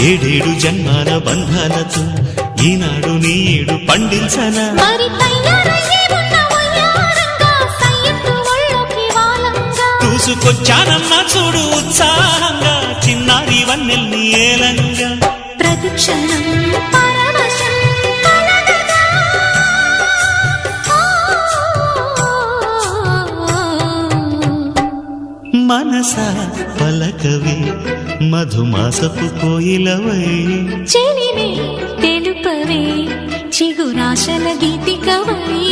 ఏడేడు జన్మాల బంధాలతో ఈనాడు నీడు పండించనా చూసుకొచ్చానమ్మా చూడు ఉత్సాహంగా చిన్నారి వన్నెల్ని ఏలంగా ప్రతిక్షణం మనసా పలకవే మధుమాసపు కోయిలవై చెలిమే తెలుపవే చిగురాశల గీతికవై